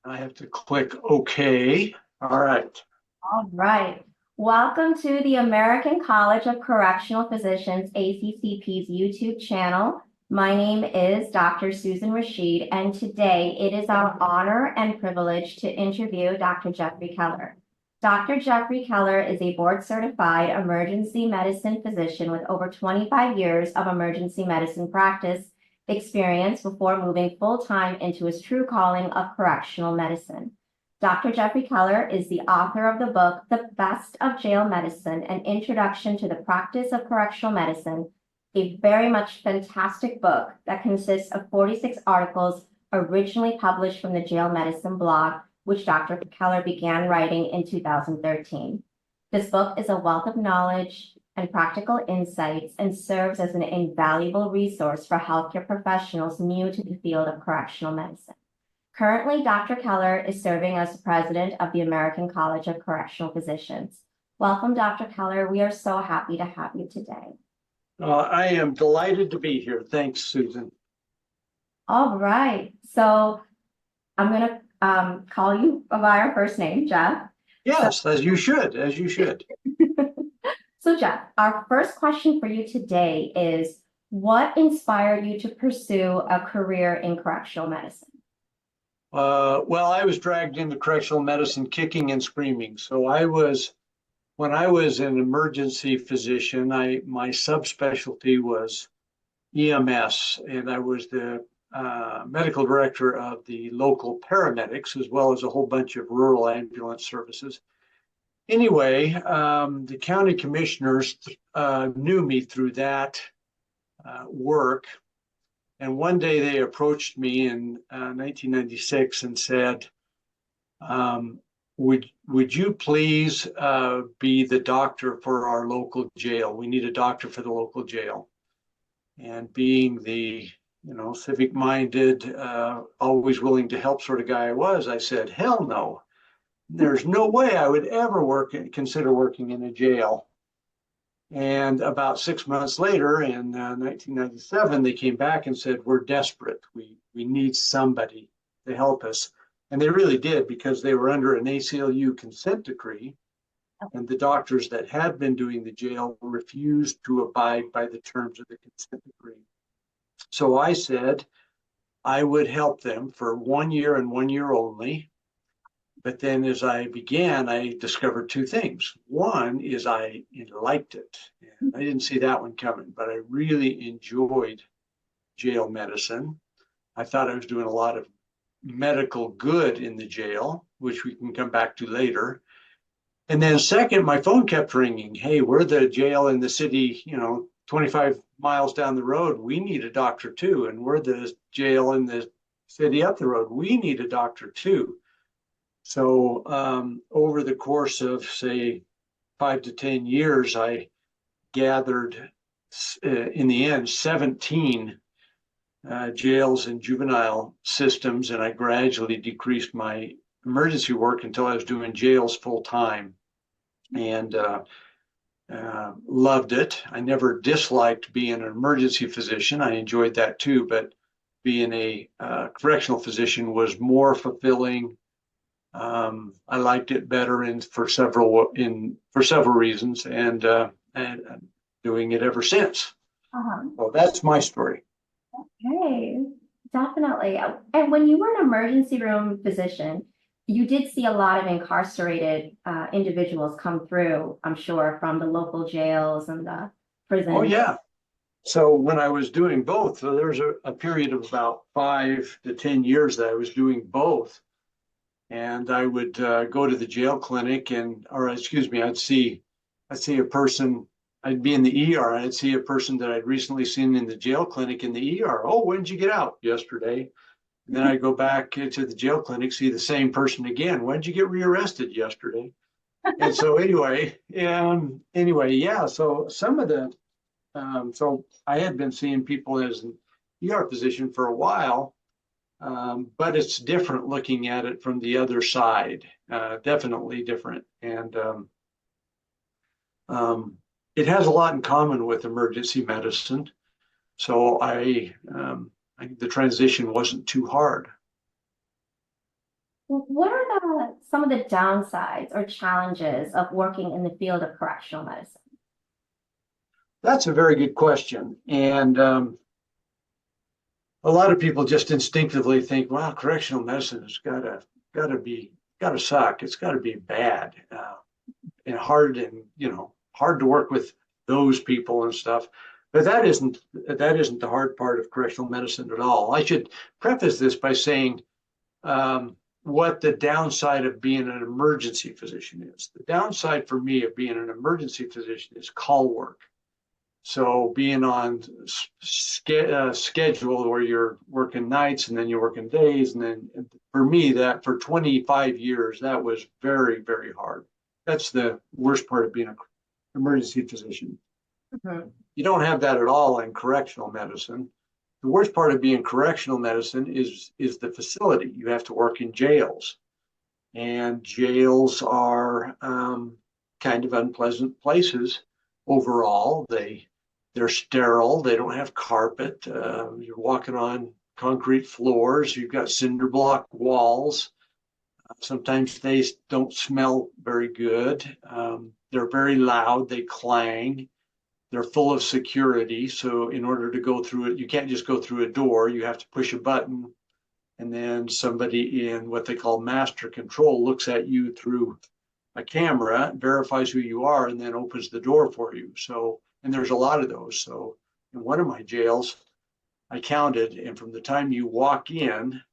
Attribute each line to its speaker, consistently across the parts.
Speaker 1: I have to click OK. All right.
Speaker 2: All right. Welcome to the American College of Correctional Physicians, ACCP's YouTube channel. My name is Dr. Susan Rashid, and today it is our honor and privilege to interview Dr. Jeffrey Keller. Dr. Jeffrey Keller is a board-certified emergency medicine physician with over 25 years of emergency medicine practice experience before moving full-time into his true calling of correctional medicine. Dr. Jeffrey Keller is the author of the book, The Best of Jail Medicine, An Introduction to the Practice of Correctional Medicine, a very much fantastic book that consists of 46 articles originally published from the Jail Medicine blog, which Dr. Keller began writing in 2013. This book is a wealth of knowledge and practical insights and serves as an invaluable resource for healthcare professionals new to the field of correctional medicine. Currently, Dr. Keller is serving as the president of the American College of Correctional Physicians. Welcome, Dr. Keller. We are so happy to have you today.
Speaker 1: I am delighted to be here. Thanks, Susan.
Speaker 2: All right. So I'm going to call you by our first name, Jeff.
Speaker 1: Yes, as you should, as you should.
Speaker 2: So, Jeff, our first question for you today is, what inspired you to pursue a career in correctional medicine?
Speaker 1: Well, I was dragged into correctional medicine kicking and screaming. When I was an emergency physician, my subspecialty was EMS, and I was the medical director of the local paramedics, as well as a whole bunch of rural ambulance services. Anyway, the county commissioners knew me through that work. And one day they approached me in 1996 and said, would you please be the doctor for our local jail? We need a doctor for the local jail. And being the civic-minded, always willing to help sort of guy I was, I said, hell no. There's no way I would ever consider working in a jail. And about 6 months later, in 1997, they came back and said, we're desperate. We need somebody to help us. And they really did, because they were under an ACLU consent decree. And the doctors that had been doing the jail refused to abide by the terms of the consent decree. So I said I would help them for 1 year and 1 year only. But then as I began, I discovered two things. One is I liked it. And I didn't see that one coming, but I really enjoyed jail medicine. I thought I was doing a lot of medical good in the jail, which we can come back to later. And then second, my phone kept ringing. Hey, we're the jail in the city, 25 miles down the road. We need a doctor too. And we're the jail in the city up the road. We need a doctor too. So over the course of, say, 5 to 10 years, I gathered, in the end, 17 jails and juvenile systems, and I gradually decreased my emergency work until I was doing jails full time, and loved it. I never disliked being an emergency physician. I enjoyed that too, but being a correctional physician was more fulfilling. I liked it better for several reasons, and doing it ever since. So that's my story.
Speaker 2: Okay, definitely. And when you were an emergency room physician, you did see a lot of incarcerated individuals come through, I'm sure, from the local jails and the prisons.
Speaker 1: Oh, yeah. So when I was doing both, so there was a period of about 5 to 10 years that I was doing both. And I would go to the jail clinic I'd see a person, I'd be in the ER, and I'd see a person that I'd recently seen in the jail clinic in the ER. Oh, when did you get out? Yesterday. And then I'd go back to the jail clinic, see the same person again. When did you get rearrested? Yesterday. And so anyway, yeah. So some of the, so I had been seeing people as an ER physician for a while. But it's different looking at it from the other side, definitely different. And it has a lot in common with emergency medicine. So the transition wasn't too hard.
Speaker 2: What are some of the downsides or challenges of working in the field of correctional medicine?
Speaker 1: That's a very good question. And a lot of people just instinctively think, "Wow, correctional medicine has gotta suck. It's got to be bad and hard, and hard to work with those people and stuff." But that isn't the hard part of correctional medicine at all. I should preface this by saying what the downside of being an emergency physician is. The downside for me of being an emergency physician is call work. So being on schedule where you're working nights and then you're working days, and then for me, that for 25 years, that was very, very hard. That's the worst part of being an emergency physician.
Speaker 2: Mhm.
Speaker 1: You don't have that at all in correctional medicine. The worst part of being correctional medicine is the facility. You have to work in jails, and jails are kind of unpleasant places overall. They're sterile. They don't have carpet. You're walking on concrete floors. You've got cinder block walls. Sometimes they don't smell very good. They're very loud. They clang. They're full of security. So in order to go through it, you can't just go through a door. You have to push a button, and then somebody in what they call master control looks at you through a camera, verifies who you are, and then opens the door for you. So, and there's a lot of those. So in one of my jails, I counted, and from the time you walk in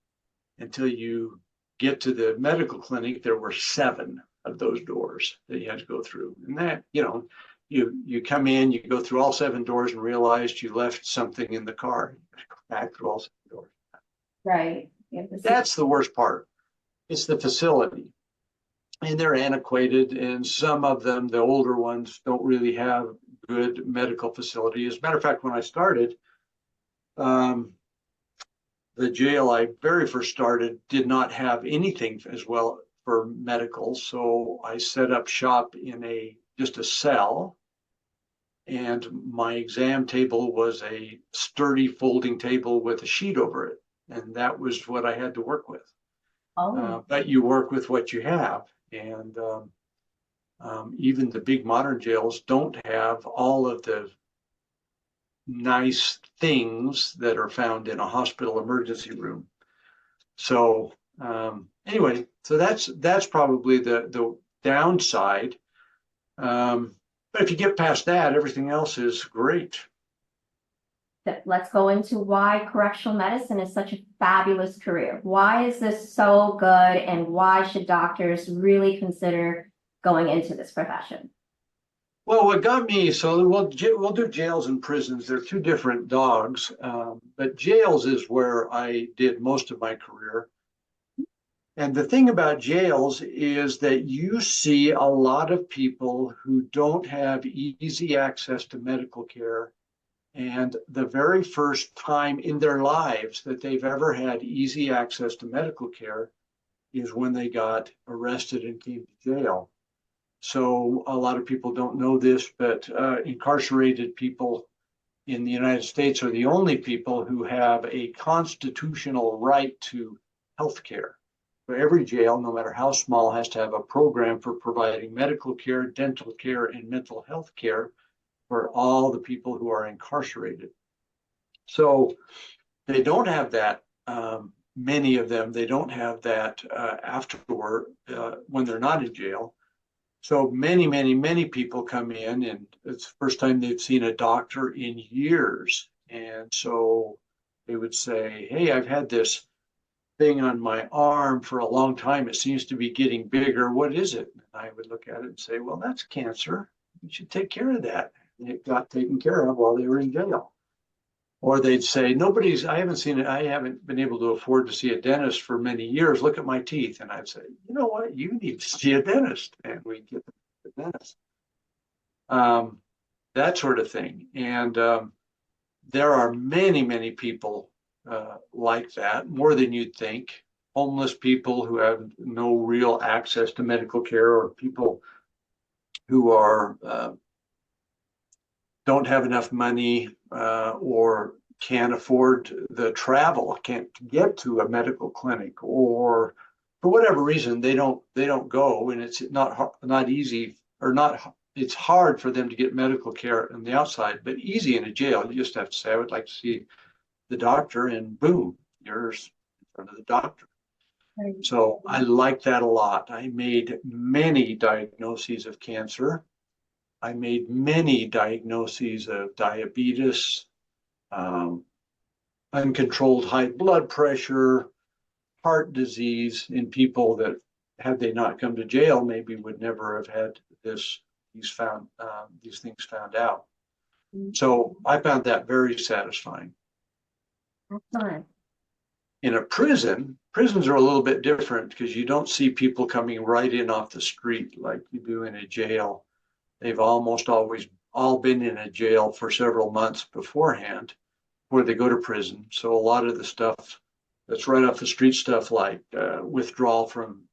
Speaker 1: until you get to the medical clinic, there were 7 of those doors that you had to go through. And that, you come in, you go through all 7 doors and realized you left something in the car. You go back through all 7 doors.
Speaker 2: Right.
Speaker 1: That's the worst part. It's the facility. And they're antiquated, and some of them, the older ones, don't really have good medical facilities. As a matter of fact, when I started, the jail I very first started did not have anything as well for medical. So I set up shop in just a cell, and my exam table was a sturdy folding table with a sheet over it. And that was what I had to work with. But you work with what you have. And even the big modern jails don't have all of the nice things that are found in a hospital emergency room. So anyway, so that's probably the downside. But if you get past that, everything else is great.
Speaker 2: Let's go into why correctional medicine is such a fabulous career. Why is this so good, and why should doctors really consider going into this profession?
Speaker 1: Well, what got me, so we'll do jails and prisons. They're 2 different dogs, but jails is where I did most of my career. And the thing about jails is that you see a lot of people who don't have easy access to medical care. And the very first time in their lives that they've ever had easy access to medical care is when they got arrested and came to jail. So a lot of people don't know this, but incarcerated people in the United States are the only people who have a constitutional right to health care. So every jail, no matter how small, has to have a program for providing medical care, dental care, and mental health care for all the people who are incarcerated. So they don't have that. Many of them, they don't have that afterward when they're not in jail. So many people come in, and it's the first time they've seen a doctor in years. And so they would say, "Hey, I've had this thing on my arm for a long time. It seems to be getting bigger. What is it?" And I would look at it and say, "Well, that's cancer. You should take care of that." And it got taken care of while they were in jail. Or they'd say, I haven't seen it. I haven't been able to afford to see a dentist for many years. Look at my teeth. And I'd say, "You know what? You need to see a dentist." And we'd get the dentist. That sort of thing. And there are many people like that, more than you'd think. Homeless people who have no real access to medical care, or people who are don't have enough money or can't afford the travel, can't get to a medical clinic, or for whatever reason, they don't go, and it's not easy, or not, it's hard for them to get medical care on the outside, but easy in a jail. You just have to say, I would like to see the doctor, and boom, you're in front of the doctor.
Speaker 2: Right.
Speaker 1: So I like that a lot. I made many diagnoses of cancer. I made many diagnoses of diabetes, uncontrolled high blood pressure, heart disease in people that, had they not come to jail, maybe would never have had these things found out. So I found that very satisfying.
Speaker 2: Excellent.
Speaker 1: In a prison, prisons are a little bit different because you don't see people coming right in off the street like you do in a jail. They've almost always all been in a jail for several months beforehand before they go to prison. So a lot of the stuff that's right off the street stuff, like withdrawal from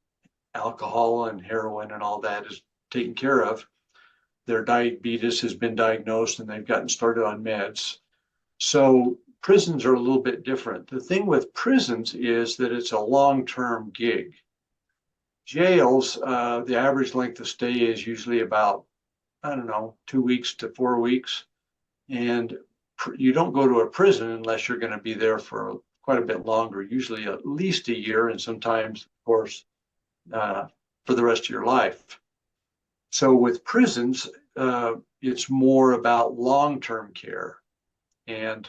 Speaker 1: alcohol and heroin and all that, is taken care of. Their diabetes has been diagnosed and they've gotten started on meds. So prisons are a little bit different. The thing with prisons is that it's a long-term gig. Jails, the average length of stay is usually about, I don't know, 2 weeks to 4 weeks. And you don't go to a prison unless you're going to be there for quite a bit longer, usually at least a year, and sometimes, of course, for the rest of your life. So with prisons, it's more about long-term care and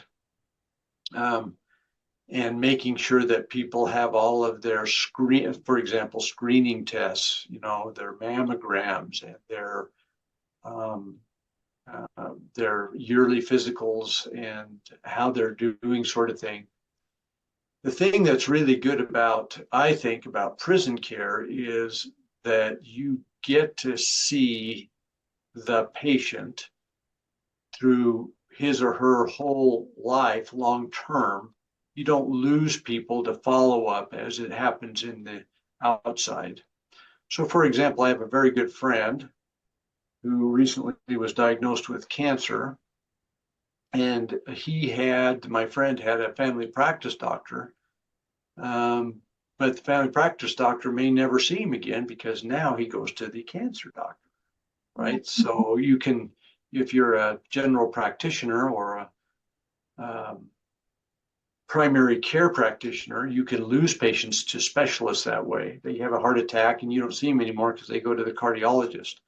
Speaker 1: making sure that people have all of their for example, screening tests, their mammograms and their yearly physicals and how they're doing, sort of thing. The thing that's really good about, I think, about prison care is that you get to see the patient through his or her whole life long term. You don't lose people to follow up as it happens in the outside. So, for example, I have a very good friend who recently was diagnosed with cancer. And my friend had a family practice doctor, but the family practice doctor may never see him again because now he goes to the cancer doctor, right? So you can, if you're a general practitioner or a primary care practitioner, you can lose patients to specialists that way. They have a heart attack and you don't see them anymore because they go to the cardiologist.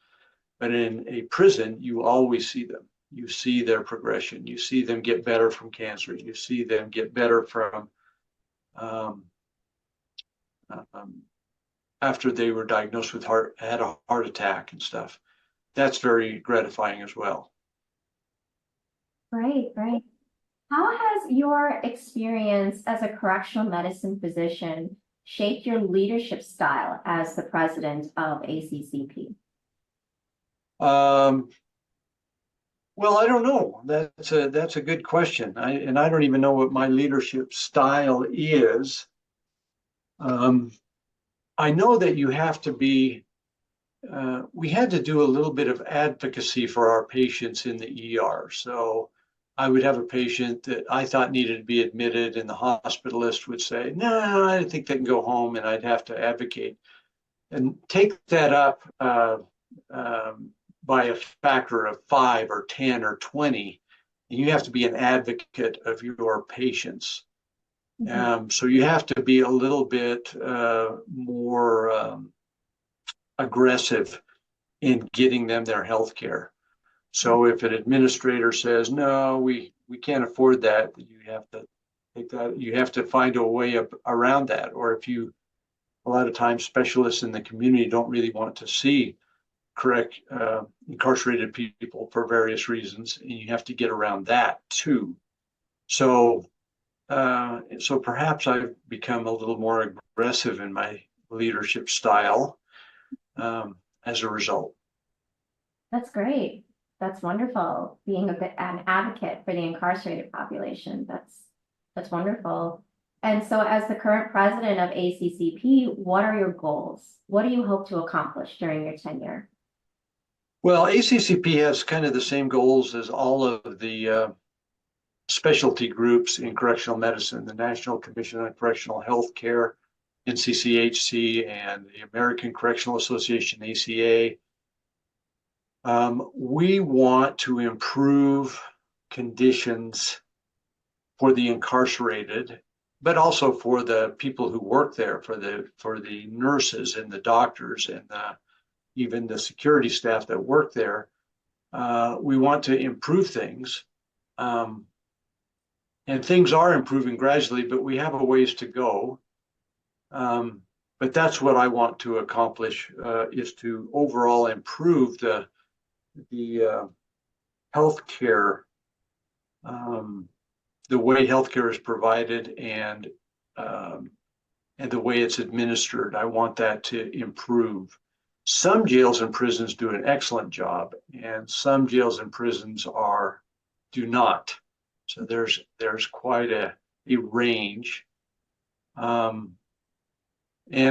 Speaker 1: But in a prison, you always see them. You see their progression. You see them get better from cancer. You see them get better from after they were diagnosed with had a heart attack and stuff. That's very gratifying as well.
Speaker 2: Right, right. How has your experience as a correctional medicine physician shaped your leadership style as the president of ACCP?
Speaker 1: Well, I don't know. That's a good question. I don't even know what my leadership style is. I know that you have to be. We had to do a little bit of advocacy for our patients in the ER. So I would have a patient that I thought needed to be admitted, and the hospitalist would say, "No, I think they can go home," and I'd have to advocate and take that up by a factor of 5 or 10 or 20. And you have to be an advocate of your patients. Mm-hmm. So you have to be a little bit more aggressive in getting them their health care. So if an administrator says, no, we can't afford that, you have to take that, you have to find a way around that. Or if a lot of times specialists in the community don't really want to see incarcerated people for various reasons, and you have to get around that too. So perhaps I've become a little more aggressive in my leadership style as a result.
Speaker 2: That's great. That's wonderful. Being an advocate for the incarcerated population. That's wonderful. And so as the current president of ACCP, what are your goals? What do you hope to accomplish during your tenure?
Speaker 1: Well, ACCP has kind of the same goals as all of the specialty groups in correctional medicine, the National Commission on Correctional Health Care, NCCHC and the American Correctional Association, ACA. We want to improve conditions for the incarcerated, but also for the people who work there, for the nurses and the doctors and even the security staff that work there. We want to improve things. And things are improving gradually, but we have a ways to go. But that's what I want to accomplish, is to overall improve the healthcare, the way healthcare is provided and the way it's administered. I want that to improve. Some jails and prisons do an excellent job, and some jails and prisons do not. So there's quite a range. And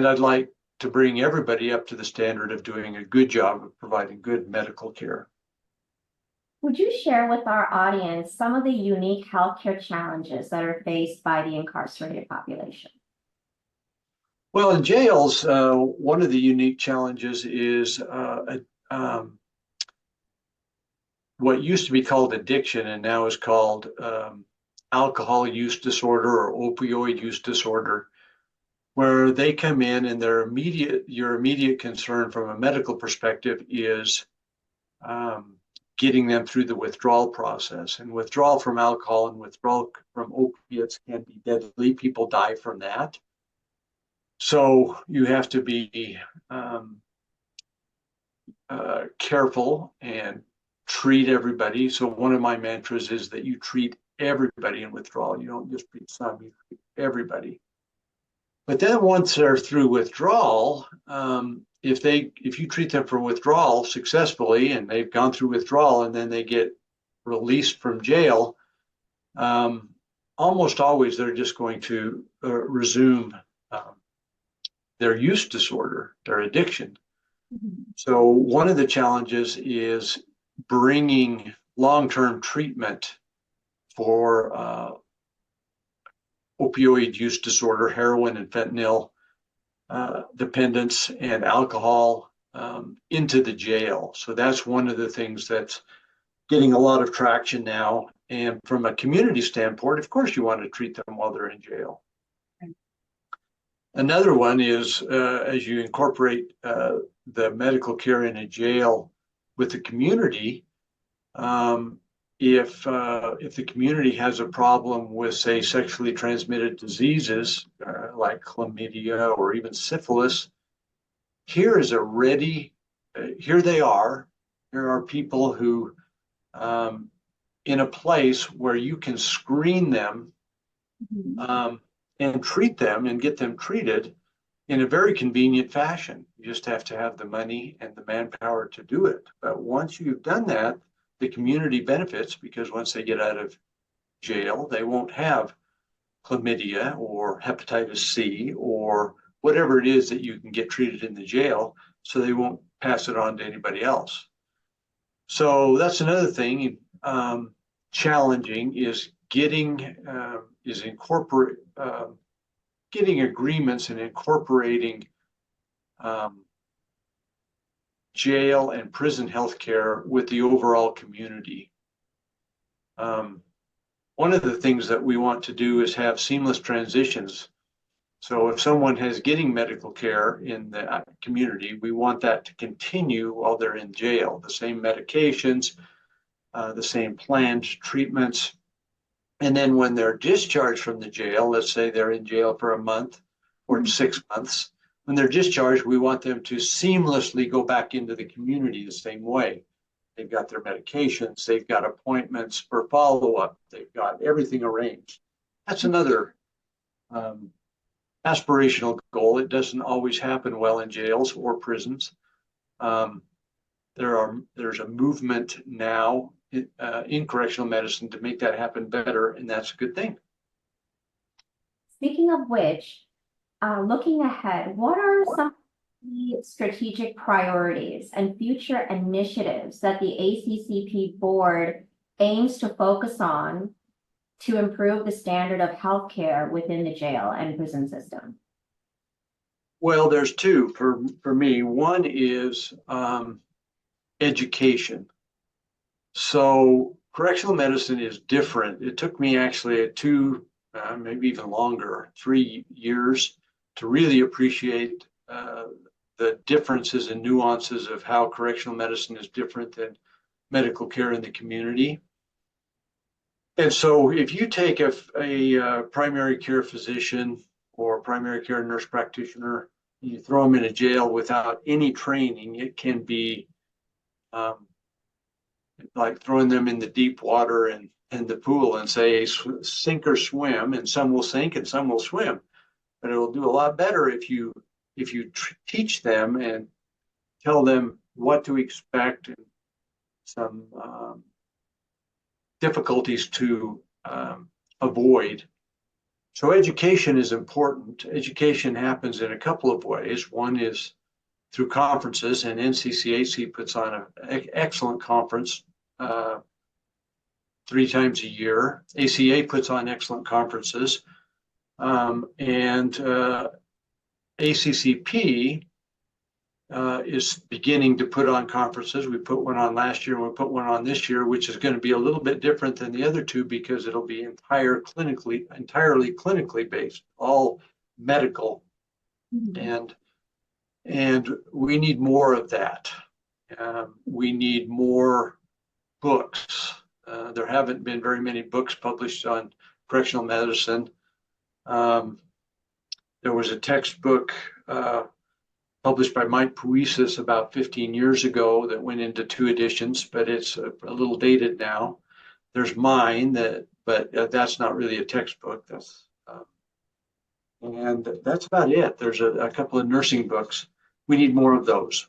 Speaker 1: I'd like to bring everybody up to the standard of doing a good job of providing good medical care.
Speaker 2: Would you share with our audience some of the unique healthcare challenges that are faced by the incarcerated population?
Speaker 1: Well, in jails, one of the unique challenges is what used to be called addiction and now is called alcohol use disorder or opioid use disorder, where they come in and your immediate concern from a medical perspective is getting them through the withdrawal process. And withdrawal from alcohol and withdrawal from opiates can be deadly. People die from that. So you have to be careful and treat everybody. So one of my mantras is that you treat everybody in withdrawal. You don't just treat some, you treat everybody. But then once they're through withdrawal, if you treat them for withdrawal successfully and they've gone through withdrawal and then they get released from jail, almost always they're just going to resume their use disorder, their addiction. Mm-hmm. So one of the challenges is bringing long-term treatment for opioid use disorder, heroin and fentanyl dependence and alcohol into the jail. So that's one of the things that's getting a lot of traction now. And from a community standpoint, of course, you want to treat them while they're in jail. Another one is as you incorporate the medical care in a jail with the community, if the community has a problem with, say, sexually transmitted diseases like chlamydia or even syphilis, here they are. Here are people who, in a place where you can screen them and treat them and get them treated in a very convenient fashion. You just have to have the money and the manpower to do it. But once you've done that, the community benefits, because once they get out of jail, they won't have chlamydia or hepatitis C or whatever it is that you can get treated in the jail, so they won't pass it on to anybody else. So that's another thing challenging is getting agreements and incorporating jail and prison healthcare with the overall community. One of the things that we want to do is have seamless transitions. So if someone is getting medical care in the community, we want that to continue while they're in jail. The same medications, the same planned treatments. And then when they're discharged from the jail, let's say they're in jail for a month or 6 months, when they're discharged, we want them to seamlessly go back into the community the same way. They've got their medications, they've got appointments for follow-up, they've got everything arranged. That's another aspirational goal. It doesn't always happen well in jails or prisons. There's a movement now in correctional medicine to make that happen better, and that's a good thing.
Speaker 2: Speaking of which, looking ahead, what are some of the strategic priorities and future initiatives that the ACCP board aims to focus on to improve the standard of healthcare within the jail and prison system?
Speaker 1: Well, there's two for me. One is education. So correctional medicine is different. It took me actually maybe even longer, 3 years to really appreciate the differences and nuances of how correctional medicine is different than medical care in the community. And so if you take a primary care physician or primary care nurse practitioner, you throw them in a jail without any training, it can be like throwing them in the deep water and the pool and say sink or swim, and some will sink and some will swim. But it will do a lot better if you teach them and tell them what to expect and some difficulties to avoid. So education is important. Education happens in a couple of ways. One is through conferences, and NCCAC puts on an excellent conference 3 times a year. ACA puts on excellent conferences. And ACCP is beginning to put on conferences. We put one on last year and we put one on this year, which is going to be a little bit different than the other two because it'll be entirely clinically based, all medical. Mm-hmm. And we need more of that. We need more books. There haven't been very many books published on correctional medicine. There was a textbook published by Mike Puisis about 15 years ago that went into 2 editions, but it's a little dated now. There's mine but that's not really a textbook. And that's about it. There's a couple of nursing books. We need more of those.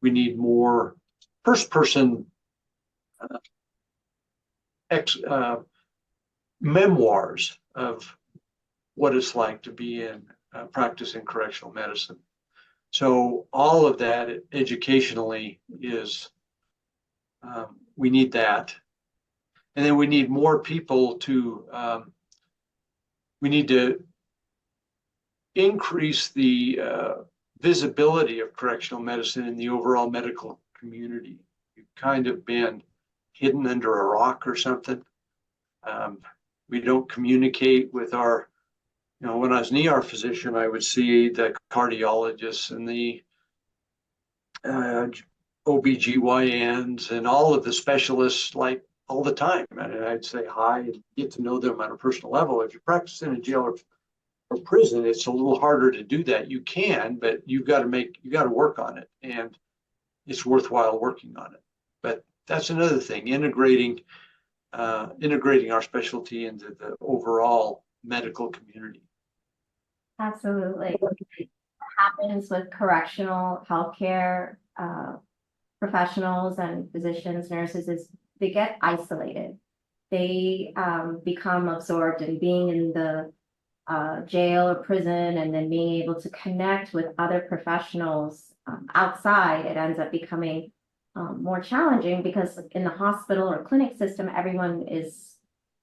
Speaker 1: We need more first-person memoirs of what it's like to be in practice in correctional medicine. So all of that educationally is, we need that. And then we need more people we need to increase the visibility of correctional medicine in the overall medical community. We've kind of been hidden under a rock or something. We don't communicate with our, when I was an ER physician, I would see the cardiologists and the OBGYNs and all of the specialists like all the time. And I'd say hi and get to know them on a personal level. If you practice in a jail or prison, it's a little harder to do that. You can, but you got to work on it, and it's worthwhile working on it. But that's another thing, integrating our specialty into the overall medical community.
Speaker 2: Absolutely. What happens with correctional healthcare professionals and physicians, nurses, is they get isolated. They become absorbed in being in the jail or prison, and then being able to connect with other professionals outside. It ends up becoming more challenging because in the hospital or clinic system, everyone is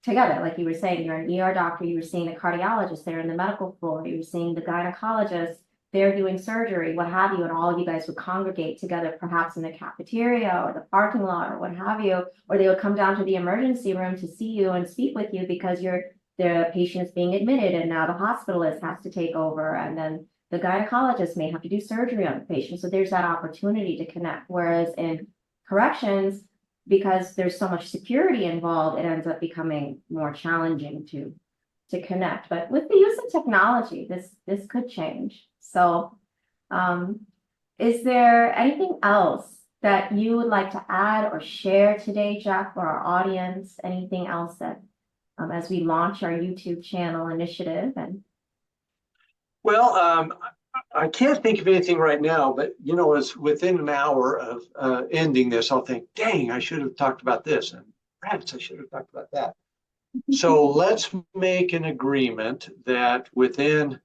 Speaker 2: together. Like you were saying, you're an ER doctor, you were seeing a cardiologist, they're in the medical floor, you were seeing the gynecologist, they're doing surgery, what have you, and all of you guys would congregate together, perhaps in the cafeteria or the parking lot or what have you, or they would come down to the emergency room to see you and speak with you because the patient is being admitted and now the hospitalist has to take over, and then the gynecologist may have to do surgery on the patient. So there's that opportunity to connect. Whereas in corrections, because there's so much security involved, it ends up becoming more challenging to connect. But with the use of technology, this could change. So is there anything else that you would like to add or share today, Jeff, for our audience? Anything else that as we launch our YouTube channel initiative? And
Speaker 1: well, I can't think of anything right now, but as within an hour of ending this, I'll think, dang, I should have talked about this, and perhaps I should have talked about that. So let's make an agreement that within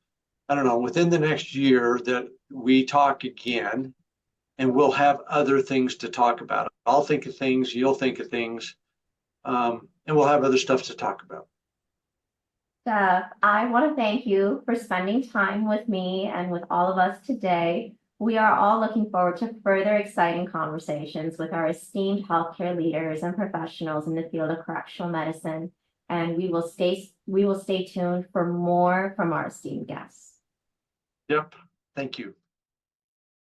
Speaker 1: the next year that we talk again, and we'll have other things to talk about. I'll think of things, you'll think of things, and we'll have other stuff to talk about.
Speaker 2: Steph, I want to thank you for spending time with me and with all of us today. We are all looking forward to further exciting conversations with our esteemed healthcare leaders and professionals in the field of correctional medicine. And we will stay tuned for more from our esteemed guests.
Speaker 1: Yep. Thank you.